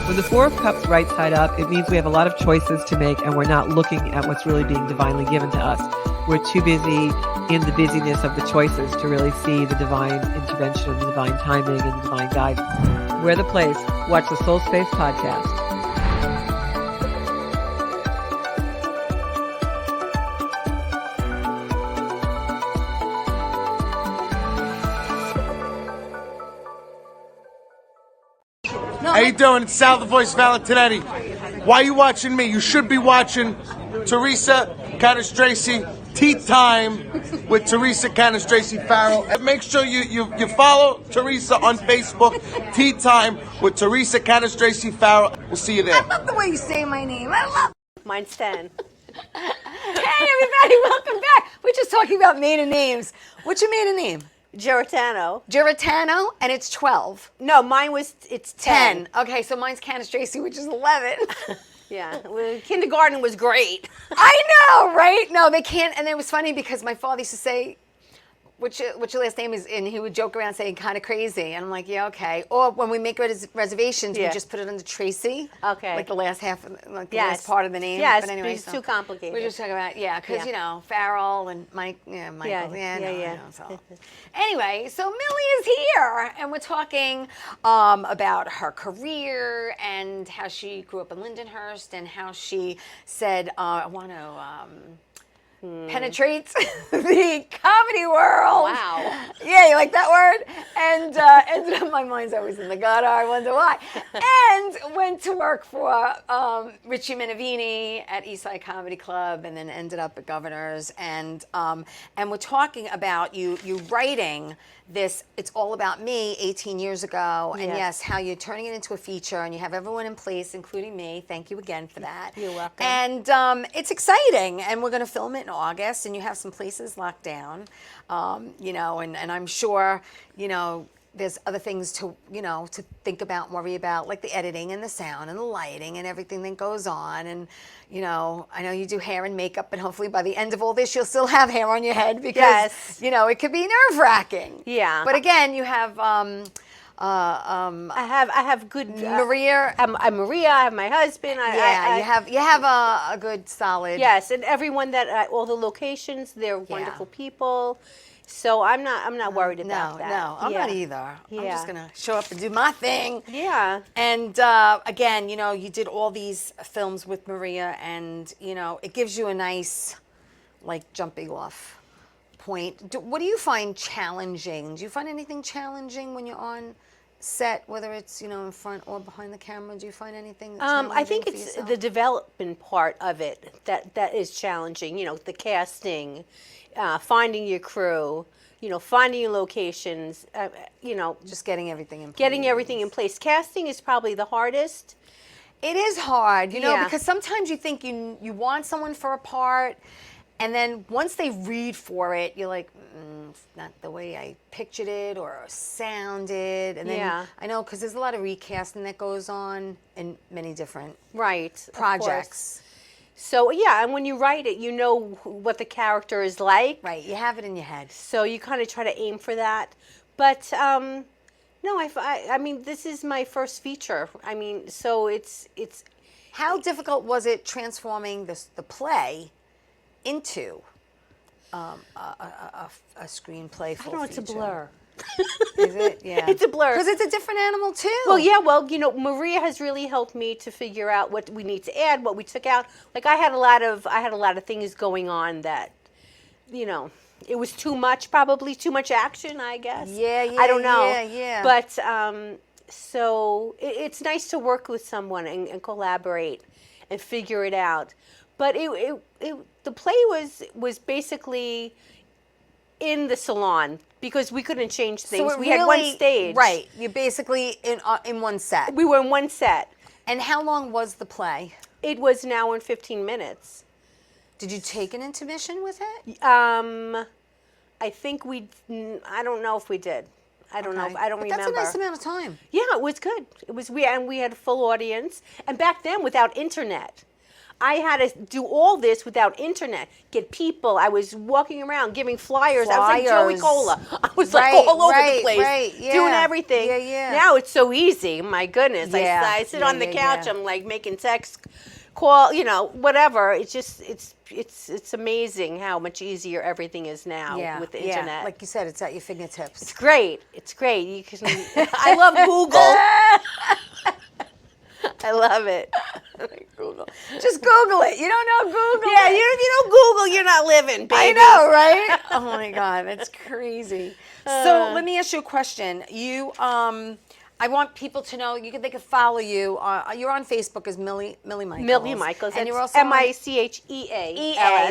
When the Four of Cups right side up, it means we have a lot of choices to make, and we're not looking at what's really being divinely given to us. We're too busy in the busyness of the choices to really see the divine intervention, the divine timing, and the divine guidance. We're the place. Watch the Soul Space podcast. How you doing? It's Sal, the voice Valentinetti. Why are you watching me? You should be watching Theresa Canastraci, Tea Time with Theresa Canastraci Farrell. And make sure you follow Theresa on Facebook, Tea Time with Theresa Canastraci Farrell. We'll see you there. I love the way you say my name. I love. Mine's 10. Hey everybody, welcome back. We're just talking about maiden names. What's your maiden name? Giratano. Giratano, and it's 12. No, mine was, it's 10. 10. Okay, so mine's Canastraci, which is 11. Yeah, well, kindergarten was great. I know, right? No, they can't. And it was funny because my father used to say, what's your last name is, and he would joke around saying kind of crazy. And I'm like, yeah, okay. Or when we make reservations, we just put it under Tracy. Okay. Like the last half, like the last part of the name. Yes, but anyway, it's too complicated. We're just talking about, because, you know, Farrell and Mike, Michael. So. Anyway, so Millie is here, and we're talking about her career and how she grew up in Lindenhurst and how she said, I want to... penetrates the comedy world. Wow. Yeah, you like that word? And ended up, my mind's always in the gutter, I wonder why. And went to work for Richie Minervini at Eastside Comedy Club, and then ended up at Governor's. And we're talking about you writing this, It's All About Me, 18 years ago. And yes, how you're turning it into a feature, and you have everyone in place, including me. Thank you again for that. You're welcome. And it's exciting, and we're going to film it in August, and you have some places locked down, you know, and I'm sure, you know, there's other things to, you know, to think about and worry about, like the editing and the sound and the lighting and everything that goes on. And, you know, I know you do hair and makeup, but hopefully by the end of all this, you'll still have hair on your head because, you know, it could be nerve-wracking. Yeah. But again, you have... I have good Maria. I'm Maria. I have my husband. You have a good solid. Yes, and everyone that all the locations, they're wonderful people. So I'm not worried about that. No, I'm not either. Yeah. I'm just gonna show up and do my thing. Yeah. And again, you know, you did all these films with Maria, and you know, it gives you a nice, like, jumping off point. What do you find challenging? Do you find anything challenging when you're on set, whether it's, you know, in front or behind the camera? Do you find anything challenging I think for it's yourself? the development part of it that is challenging. You know, the casting, finding your crew, you know, finding your locations, you know, just getting everything in place. Getting everything in place. Casting is probably the hardest. It is hard, you know, because sometimes you think you want someone for a part, and then once they read for it, you're like, it's not the way I pictured it or sounded. And then I know, because there's a lot of recasting that goes on in many different projects. So yeah, and when you write it, you know what the character is like. Right, you have it in your head. So you kind of try to aim for that. But no, I mean, this is my first feature. I mean, so it's. How difficult was it transforming the play into a screenplay full I don't know, it's a blur. Is it? Yeah. It's a blur. Because it's a different animal too. Well, yeah, well, you know, Maria has really helped me to figure out what we need to add, what we took out. Like I had a lot of things going on that, you know, it was too much, probably too much action, I guess. Yeah, I don't know. Yeah. But so it's nice to work with someone and collaborate and figure it out. But the play was basically in the salon because we couldn't change things. So we had one stage. Right. You're basically in one set. We were in one set. And how long was the play? It was an hour and 15 minutes. Did you take an intermission with it? I think I don't know if we did. I don't know. I don't remember. That's a nice amount of time. Yeah, it was good. It was we had a full audience. And back then, without internet, I had to do all this without internet. Get people. I was walking around giving flyers. I was like Joey Cola. I was like all over the place, doing everything. Yeah. Now it's so easy. My goodness. Yeah. I sit on the couch. I'm like making text, call, you know, whatever. It's just it's amazing how much easier everything is now with the internet. Yeah. Like you said, it's at your fingertips. It's great. It's great. You can. I love Google. I love it. Google. Just Google it. You don't know Google. Yeah, you don't Google, you're not living, baby. I know, right? Oh my God, that's crazy. So let me ask you a question. You, I want people to know they can follow you. You're on Facebook as Millie Michaels. Millie Michaels. And That's you're also Micheals,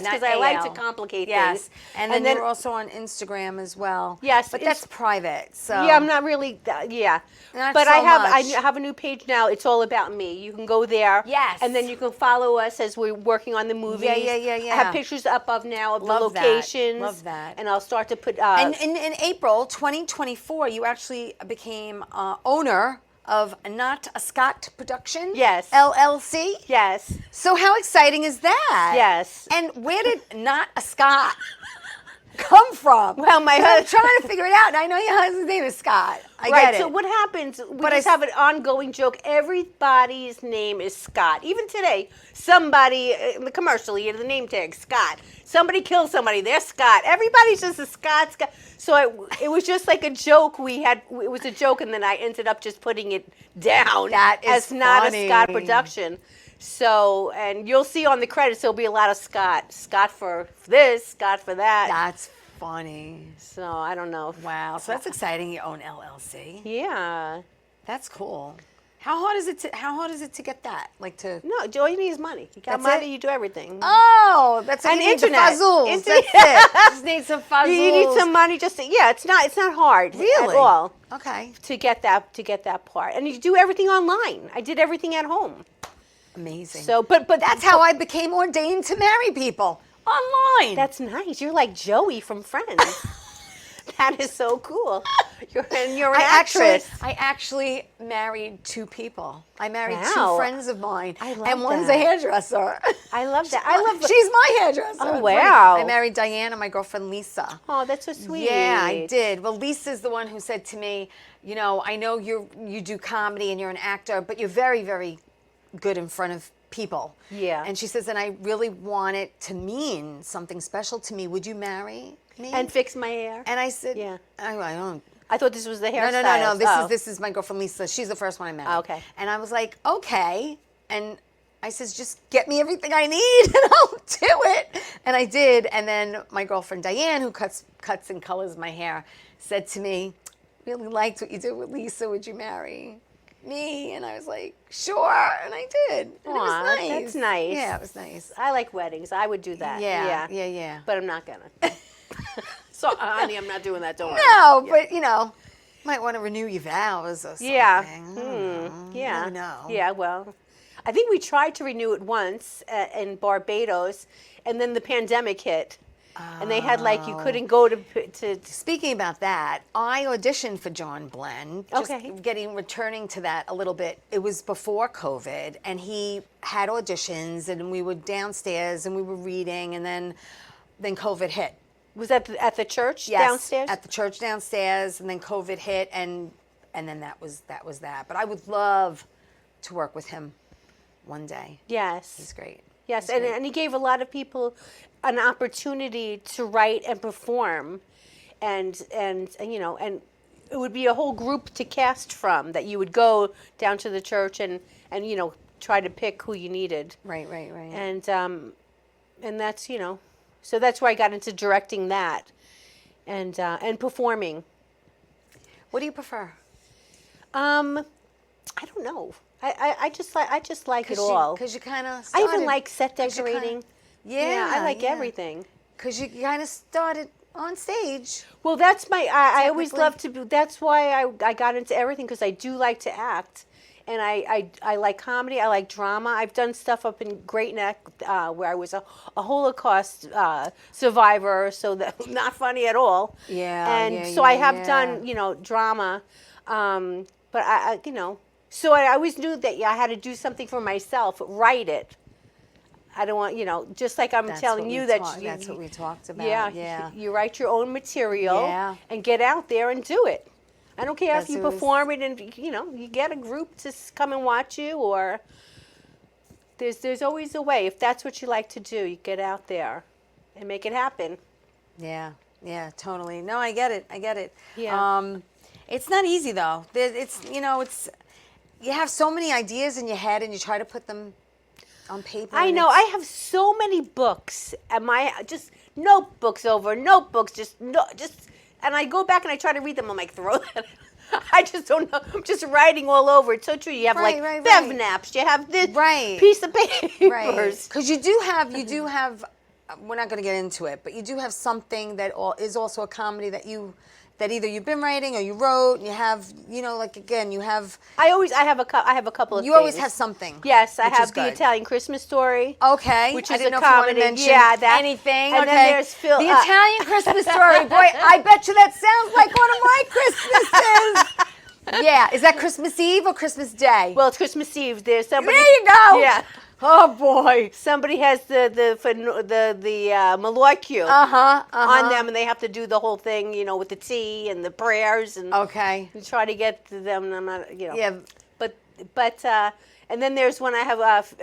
because I like to AL. complicate Yes, things. and then you're also on Instagram as well. Yes, but that's private. So yeah, I'm not really. Yeah, Not but so I much. have a new page now. It's all about me. You can go there. Yes. and then you can follow us as we're working on the movies. Yeah. I have pictures up of now of Love the that. locations. Love that. And I'll start to put. And in April 2024, you actually became owner of Not a Scott Production. Yes. LLC. Yes. So how exciting is that? Yes. And where did Not a Scott come from? Well, my 'Cause I'm husband. trying to figure it out, and I know your husband's name is Scott. I Right. get it. So what happens? We But just I- have an ongoing joke. Everybody's name is Scott. Even today, somebody in the commercial, you had the name tag Scott. Somebody kills somebody. They're Scott. Everybody's just a Scott. Scott. So it was just like a joke we had. It was a joke, and then I ended up just putting it down That is as not funny. a Scott production. So, and you'll see on the credits there'll be a lot of Scott. Scott for this, Scott for that. That's funny. So I don't know. Wow. So that's exciting. You own LLC. Yeah. That's cool. How hard is it to get that? Like to No, all you need is money. You got That's money, it? you do everything. Oh, that's what And you need, internet. the fuzzles. Internet. That's it. Just need some fuzzles. You need some money just to, yeah, it's not hard Really? at all Okay. to get that part. And you do everything online. I did everything at home. Amazing. So but That's how I became ordained to marry people. Online. that's nice. You're like Joey from Friends. That is so cool. You're an actress. I actually married two people. I married Wow. two friends of mine. I love and one's that. a hairdresser. I love that. I love She's my hairdresser. Oh, It's wow. funny. I married Diana, my girlfriend Lisa. Oh, that's so sweet. Yeah, I did. Well, Lisa's the one who said to me, I know you do comedy and you're an actor, but you're very, very good in front of people. Yeah. And she says, and I really want it to mean something special to me. Would you marry me? And fix my hair. And I said, Yeah. I don't. I thought this was the No, hairstyle. no. This is my girlfriend Lisa. She's the first one I married. Oh, okay. And I was like, okay. And I says, just get me everything I need and I'll do it. And I did. And then my girlfriend Diane, who cuts and colors my hair, said to me, really liked what you did with Lisa. Would you marry me? And I was like, sure. And I did. And it was Aw, nice. that's nice. Yeah, it was nice. I like weddings. I would do that. Yeah. But I'm not gonna. So, honey, I'm not doing that. Don't worry. No, but might want to renew your vows or something. Yeah. I don't know. You Yeah. never know. Yeah, well, I think we tried to renew it once in Barbados, and then the pandemic hit. And they had you couldn't go to Speaking about that, I auditioned for John Glenn. Okay. Returning to that a little bit. It was before COVID, and he had auditions, and we were downstairs, and we were reading, and then COVID hit. was that at the church Yes, downstairs? at the church downstairs, and then COVID hit, and then that was that. But I would love to work with him one day. Yes. He's great. Yes, He's great. and he gave a lot of people an opportunity to write and perform, and it would be a whole group to cast from that you would go down to the church and try to pick who you needed. Right. And that's so that's where I got into directing that, and performing. What do you prefer? I don't know. I just like it all. Because you kind of. I even like set decorating. Yeah, I like everything. Because you kind of started on stage. Well, that's I always Technically. love to. That's why I got into everything, because I do like to act, and I like comedy. I like drama. I've done stuff up in Great Neck where I was a Holocaust survivor, so that not funny at all. So I have done drama, but I so I always knew that I had to do something for myself, write it. I don't want, just like I'm telling you that that's what we talked about. Yeah, you write your own material and get out there and do it. I don't care if you perform it and you get a group to come and watch you, or there's always a way. If that's what you like to do, you get out there and make it happen. Yeah, totally. No, I get it. Yeah. It's not easy though. It's you have so many ideas in your head and you try to put them on paper. I know. I have so many books at just notebooks over notebooks, and I go back and I try to read them. I'm like, throw that. I just don't know. I'm just writing all over. It's so true. You have Right, like right, bev right. naps. You have this Right. piece of papers. Right. Because you do have. We're not going to get into it, but you do have something that is also a comedy that either you've been writing or you wrote, and you have, like again, you have. I have a couple of. You always things. have something. Yes, I which is have the good. Italian Christmas Story. Okay, which I is didn't a know if you comedy. want to mention that anything. And okay. then there's Phil. The Italian Christmas Story. Boy, I bet you that sounds like one of my Christmases. Yeah, is that Christmas Eve or Christmas Day? Well, it's Christmas Eve. There's somebody. There you go. Yeah. Oh boy. Somebody has the Malorcu on them, and they have to do the whole thing, with the tea and the prayers and Okay. try to get to them. I'm not, Yeah. But and then there's when I have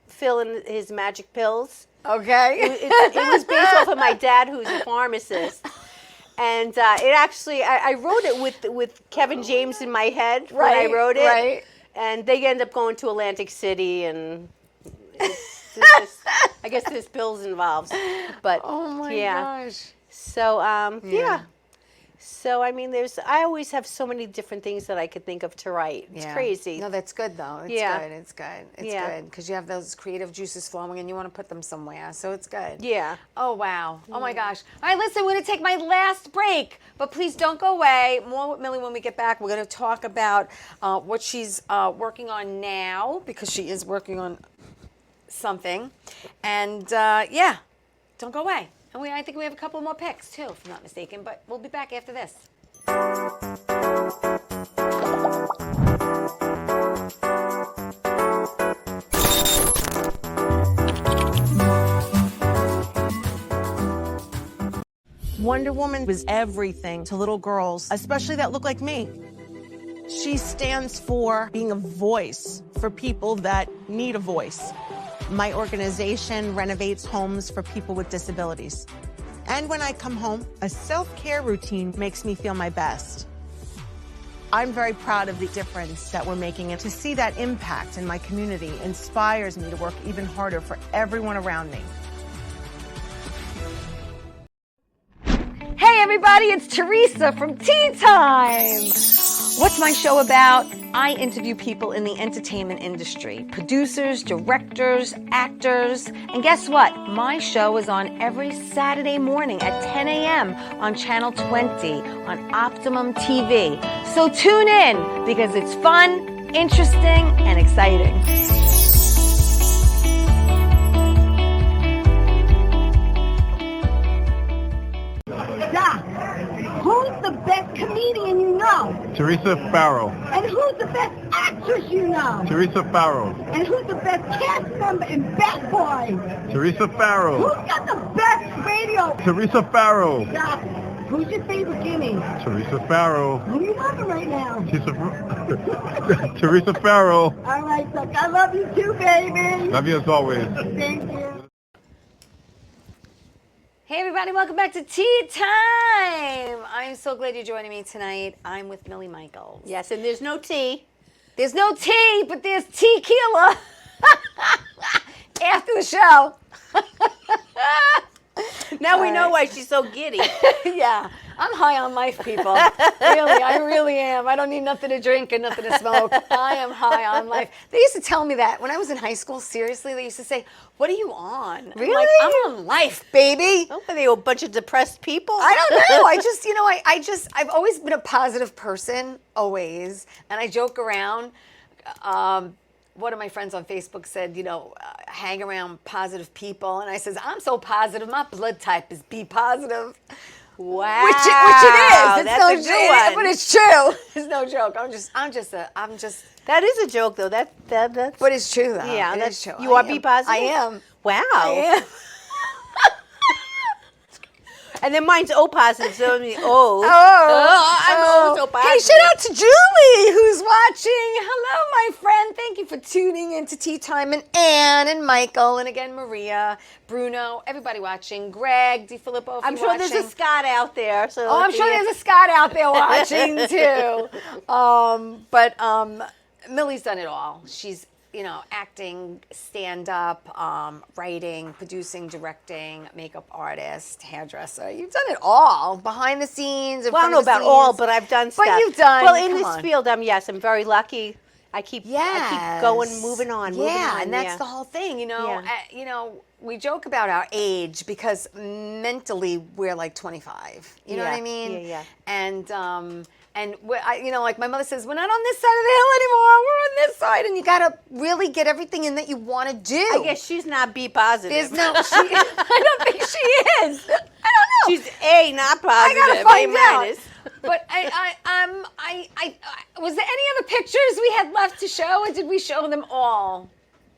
Phil and his magic pills. Okay. It was based off of my dad, who's a pharmacist. And it actually, I wrote it with Kevin James in my head when I wrote it. Right. And they end up going to Atlantic City, and I guess there's pills involved. But Oh my yeah. gosh. So yeah. So I mean, I always have so many different things that I could think of to write. It's crazy. No, that's good though. It's Yeah. good. It's good. It's Yeah. good because you have those creative juices flowing and you want to put them somewhere. So it's good. Yeah. Oh wow. Oh my gosh. All right, listen, we're going to take my last break, but please don't go away. More with Millie when we get back. We're going to talk about what she's working on now, because she is working on something. And yeah, don't go away. And I think we have a couple more picks too, if I'm not mistaken, but we'll be back after this. Wonder Woman was everything to little girls, especially that look like me. She stands for being a voice for people that need a voice. My organization renovates homes for people with disabilities. And when I come home, a self-care routine makes me feel my best. I'm very proud of the difference that we're making, and to see that impact in my community inspires me to work even harder for everyone around me. Hey everybody, it's Theresa from Ttime. What's my show about? I interview people in the entertainment industry, producers, directors, actors, and guess what? My show is on every Saturday morning at 10 a.m. on Channel 20 on Optimum TV. So tune in because it's fun, interesting, and exciting. Doc, who's the best comedian you know? Theresa Farrow. And who's the best actress you know? Theresa Farrow. And who's the best cast member in Bad Boys? Teresa Farrow. Who's got the best radio? Teresa Farrow. Doc, who's your favorite guinea? Teresa Farrow. Who are you loving right now? Teresa Farrow. All right, Doc, I love you too, baby. Love you as always. Thank you. Hey everybody, welcome back to Tea Time. I'm so glad you're joining me tonight. I'm with Millie Michaels. Yes, and there's no tea. There's no tea, but there's tequila after the show. Now we know why she's so giddy. Yeah, I'm high on life, people. Really, I really am. I don't need nothing to drink and nothing to smoke. I am high on life. They used to tell me that when I was in high school. Seriously, they used to say, "What are you on?" Really? I'm like, I'm on life, baby. Oh, are they a bunch of depressed people? I don't know. I've always been a positive person, always, and I joke around. One of my friends on Facebook said, hang around positive people, and I says, I'm so positive. My blood type is B positive. Wow. Which it is. It's That's no a good one. But it's true. It's no joke. I'm just. That is a joke, though. That's. But it's true, though. Yeah, It that's is true. You are B positive? I am. Wow. I am. And then mine's O positive, so I mean, I'm O so positive. Hey, shout out to Julie, who's watching. Hello, my friend. Thank you for tuning in to Tea Time, and Anne and Michael, and again, Maria, Bruno, everybody watching. Greg, DiFilippo, if I'm you're sure there's watching. a Scott out there. So I'm sure there's a Scott out there watching, too. But Millie's done it all. She's acting, stand-up, writing, producing, directing, makeup artist, hairdresser. You've done it all, behind the scenes. Well, I don't know about all, but I've done stuff. But you've done. Well, in come this on. field, I'm very lucky. I keep going, moving on. And that's the whole thing, Yeah. We joke about our age because mentally we're like 25. You know what I mean? Yeah. And like my mother says, we're not on this side of the hill anymore. We're on this side, and you gotta really get everything in that you want to do. I guess she's not B positive. There's no. I don't think she is. I don't know. She's A, not positive. I gotta find A out. minus. But I was there any other pictures we had left to show, or did we show them all?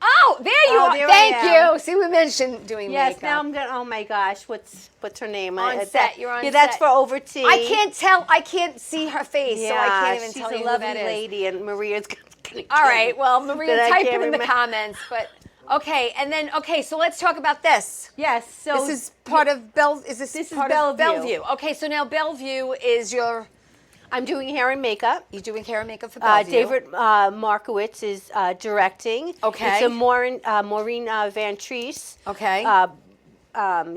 Oh, there you are. there I Thank am. you. See, we mentioned doing Yes, makeup. now I'm gonna. Oh my gosh, what's her name? On set, you're on Yeah, that's set. for Over Tea. I can't tell. I can't see her face, so I can't even she's tell a you lovely who that is. lady, and Maria's gonna All right. Well, Maria, that I type it can't in the remember. comments. But okay, and then so let's talk about this. Yes. So This is part of This is part of Bellevue. Okay, so now Bellevue is your. I'm doing hair and makeup. You're doing hair and makeup for Bellevue. David Markowitz is directing. Okay. It's a Maureen Van Treese. Okay.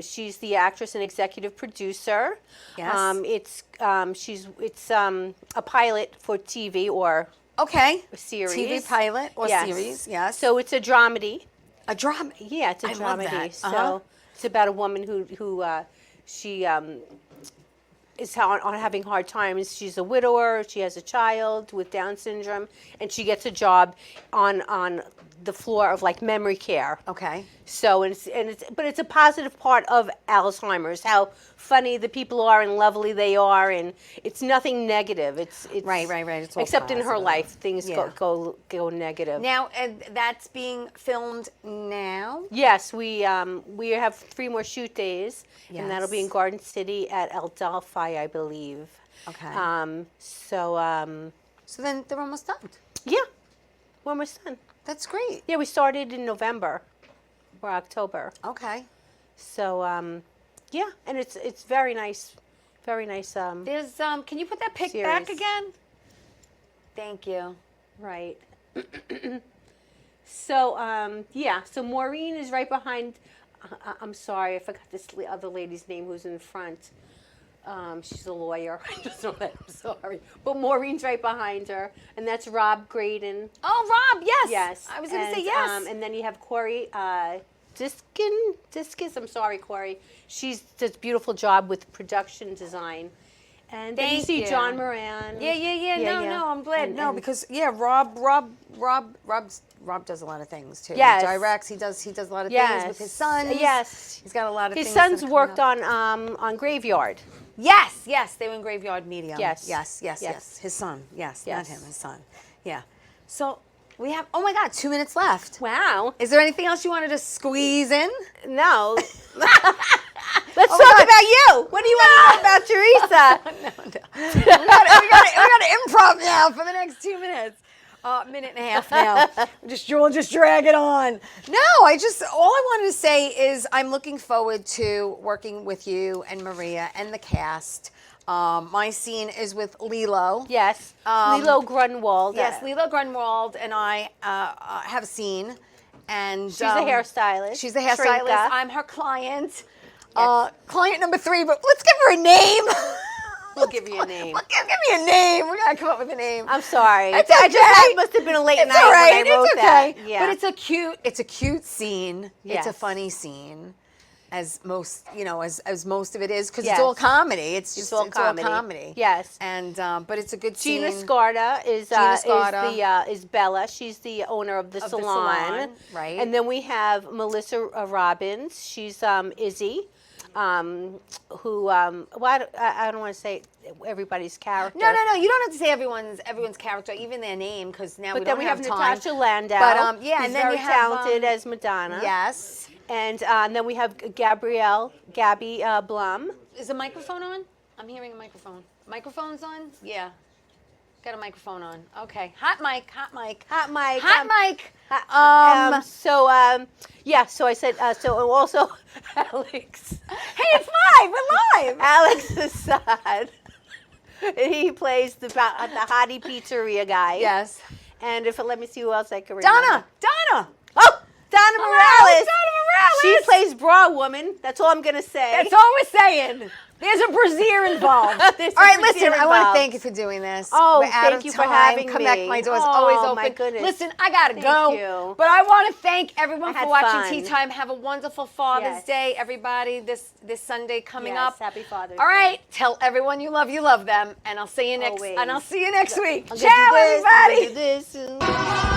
She's the actress and executive producer. Yes. It's a pilot for TV or Okay. a series. TV pilot or series, yes. So it's a dramedy. A drama. Yeah, it's a I love dramedy. that. So it's about a woman who she is having hard times. She's a widower. She has a child with Down syndrome, and she gets a job on the floor of like memory care. Okay. So but it's a positive part of Alzheimer's. How funny the people are and lovely they are, and it's nothing negative. It's Right. It's all except in her positive. life, things Yeah. go negative. Now, that's being filmed now? Yes, we have 3 more shoot days, and that'll be in Yes. Garden City at El Delphi, I believe. Okay. So then they're almost done. yeah, we're almost done. That's great. Yeah, we started in November or October. Okay. So yeah, and it's very nice, very nice. There's can you put that pic series. back again? Thank you. Right. So yeah, so Maureen is right behind. I'm sorry, I forgot this other lady's name who's in front. She's a lawyer. I just know that. I'm sorry, but Maureen's right behind her, and that's Rob Graydon. Oh, Rob, yes. Yes, I was going to say yes. And then you have Corey Discus. I'm sorry, Corey. She does a beautiful job with production design. And then you Thank see you. John Moran. Yeah. No, I'm glad. And- Because Rob does a lot of things too. Yes. He directs. He does a lot of Yes. things with his sons. Yes. He's got a lot of His things. that sons are coming worked up. on Graveyard. Yes, they were in Graveyard Medium. Yes. Yes. His son. Yes, not Yes. him. His son. Yeah. So we have. Oh my God, 2 minutes left. Wow. Is there anything else you wanted to squeeze in? No. Let's talk about you. What do you want to know about Theresa? we got to improv now for the next 2 minutes. Minute and a half now. We'll just drag it on. No, all I wanted to say is I'm looking forward to working with you and Maria and the cast. My scene is with Lilo. Yes. Lilo Grunwald. Yes, Lilo Grunwald and I have a scene. And She's a hairstylist. She's a hairstylist. Trinka. I'm her client. Client number 3, but let's give her a name. We'll give you a name. Give me a name. We gotta come up with a name. I'm sorry. It's That must have been a late It's night all right. when I wrote It's okay. that. Yeah. But it's a cute scene. It's a Yes. funny scene, as most as most of it is, because Yes. it's all comedy. It's all all comedy. comedy. Yes. And but it's a good scene. Gina Scarda is is Bella. She's the owner of the salon. right? And then we have Melissa Robbins. She's Izzy. Who I don't want to say everybody's character. No. You don't have to say everyone's character, even their name, because now But we then don't we have have time. Natasha Landau. But who's and then very you have talented as Madonna. Yes. And then we have Gabby Blum. Is the microphone on? I'm hearing a microphone. Microphone's on? Yeah. Got a microphone on. Okay. Hot mic. So I said, so also Alex. Hey, it's live. We're live. Alex Assad. He plays the Hottie Pizzeria guy. Yes. And if it let me see who else I can remember. Donna. Oh, Donna Morales. Donna Morales. She plays bra woman. That's all I'm going to say. That's all we're saying. There's a brassiere involved. All right, listen, I want to thank you for doing this. Oh, we're out thank of you time. for having Come me. back, my door's always open. My goodness. Listen, I got to Thank go. you. But I want to thank everyone I for had watching fun. Tea Time. Have a wonderful Father's Yes. Day, everybody, this Sunday coming Yes, up. happy Father's All right, Day. tell everyone you love them, and I'll see you next Always. week. I'm Ciao, gonna do this, everybody. I'm gonna do this.